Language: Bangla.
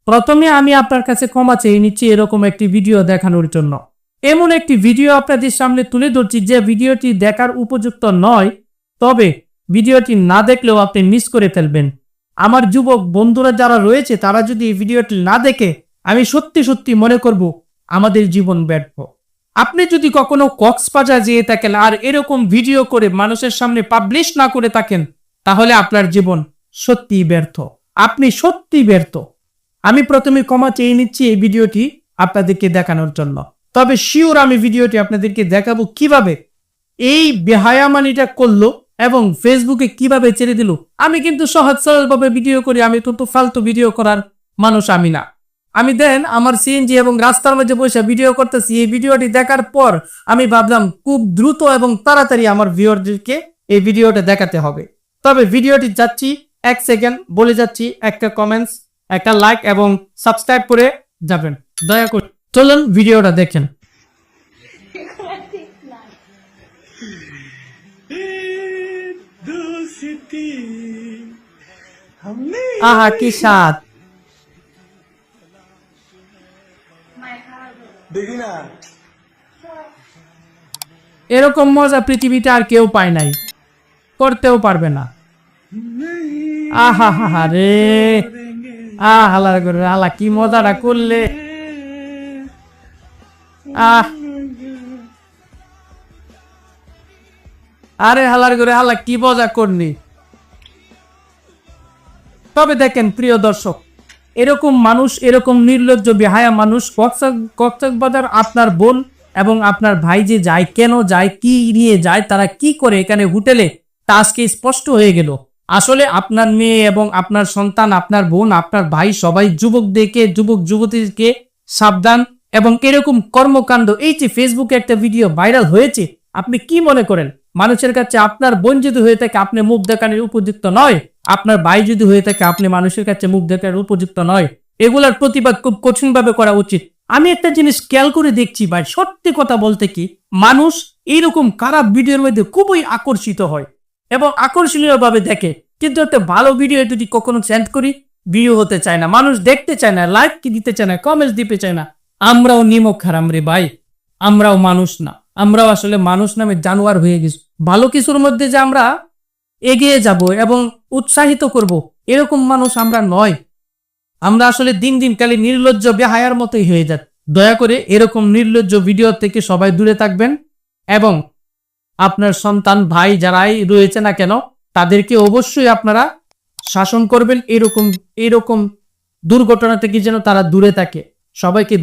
প্রথমে আমি আপনার কাছে ক্ষমা চেয়ে নিচ্ছি এরকম একটি ভিডিও দেখানোর জন্য। এমন একটি ভিডিও আপনাদের সামনে তুলে ধরছি যে ভিডিওটি দেখার উপযুক্ত নয়, তবে ভিডিওটি না দেখলেও আপনি মিস করে ফেলবেন। আমার যুবক বন্ধুরা যারা রয়েছে তারা যদি এই ভিডিওটি না দেখে, আমি সত্যি সত্যি মনে করব আমাদের জীবন ব্যর্থ। আপনি যদি কখনো কক্সবাজার যেয়ে থাকেন আর এরকম ভিডিও করে মানুষের সামনে পাবলিশ না করে থাকেন, তাহলে আপনার জীবন সত্যিই ব্যর্থ, আপনি সত্যি ব্যর্থ। আমি প্রথমে ক্ষমা চেয়ে নিচ্ছি এই ভিডিওটি আপনাদেরকে দেখানোর জন্য, তবে শিওর আমি ভিডিওটি আপনাদেরকে দেখাবো কিভাবে এই বেহায়ামানিটা করলো এবং ফেসবুকে কিভাবে ছেড়ে দিল। আমি কিন্তু সহজ সরলভাবে ভিডিও করি, আমি তো ফালতু ভিডিও করার মানুষ আমি না। আমি দেন আমার সিএনজি এবং রাস্তার মধ্যে বসে ভিডিও করতেছি। এই ভিডিওটি দেখার পর আমি ভাবলাম খুব দ্রুত এবং তাড়াতাড়ি আমার ভিউয়ারদেরকে এই ভিডিওটা দেখাতে হবে। তবে ভিডিওটি যাচ্ছি 1 সেকেন্ড বলে যাচ্ছি, একটা কমেন্টস, একটা লাইক এবং সাবস্ক্রাইব করে যাবেন দয়া করে। চলুন ভিডিওটা দেখেন। আহা কি স্বাদ, দেখি না এরকম মজা পৃথিবীতে আর কেউ পায় নাই, করতেও পারবে না। আহা হা রে, হালার করে হালা কি মজাটা করলে। আরে হালার করে হালা কি মজা করনি। তবে দেখেন প্রিয় দর্শক, এরকম মানুষ, এরকম নির্লজ্জ বেহায়া মানুষ কক্সবাজার আপনার বোন এবং আপনার ভাই যে যায়, কেন যায়, কি নিয়ে যায়, তারা কি করে এখানে হোটেলে, তা আজকে স্পষ্ট হয়ে গেল। আসলে আপনার মেয়ে এবং আপনার সন্তান, আপনার বোন, আপনার ভাই সবাই যুবক যুবতীকে সাবধান। এবং এরকম কর্মকাণ্ড, এই যে ফেসবুকে একটা ভিডিও ভাইরাল হয়েছে, আপনি কি মনে করেন মানুষের কাছে আপনার বোন যদি হয়ে থাকে আপনি মুখ দেখানোর উপযুক্ত নয়? আপনার ভাই যদি হয়ে থাকে আপনি মানুষের কাছে মুখ দেখানোর উপযুক্ত নয়? এগুলার প্রতিবাদ খুব কঠিনভাবে করা উচিত। আমি একটা জিনিস খেয়াল করে দেখছি ভাই, সত্যি কথা বলতে কি, মানুষ এইরকম খারাপ ভিডিওর মধ্যে খুবই আকর্ষিত হয় এবং আকর্ষণীয় ভাবে দেখে, কিন্তু একটা ভালো ভিডিও যদি কখনো সেন্ড করি, ভিউ হতে চায় না, মানুষ দেখতে চায় না, লাইক কি দিতে চায় না, কমেন্টস দিতে চায় না। আমরাও নিমক হারাম রে ভাই, আমরাও মানুষ না, আমরাও আসলে মানুষ নামে জানোয়ার হয়ে গেছি। ভালো কিছুর মধ্যে যে আমরা এগিয়ে যাব এবং উৎসাহিত করব, এরকম মানুষ আমরা নয়। আমরা আসলে দিন দিন খালি নির্লজ্জ বেহায়ার মতোই হয়ে যায়। দয়া করে এরকম নির্লজ্জ ভিডিও থেকে সবাই দূরে থাকবেন এবং আপনার সন্তান, ভাই যারাই রয়েছে না কেন, তাদেরকে অবশ্যই আপনারা শাসন করবেন এরকম দুর্ঘটনা থেকে যেন তারা দূরে থাকে। সবাইকে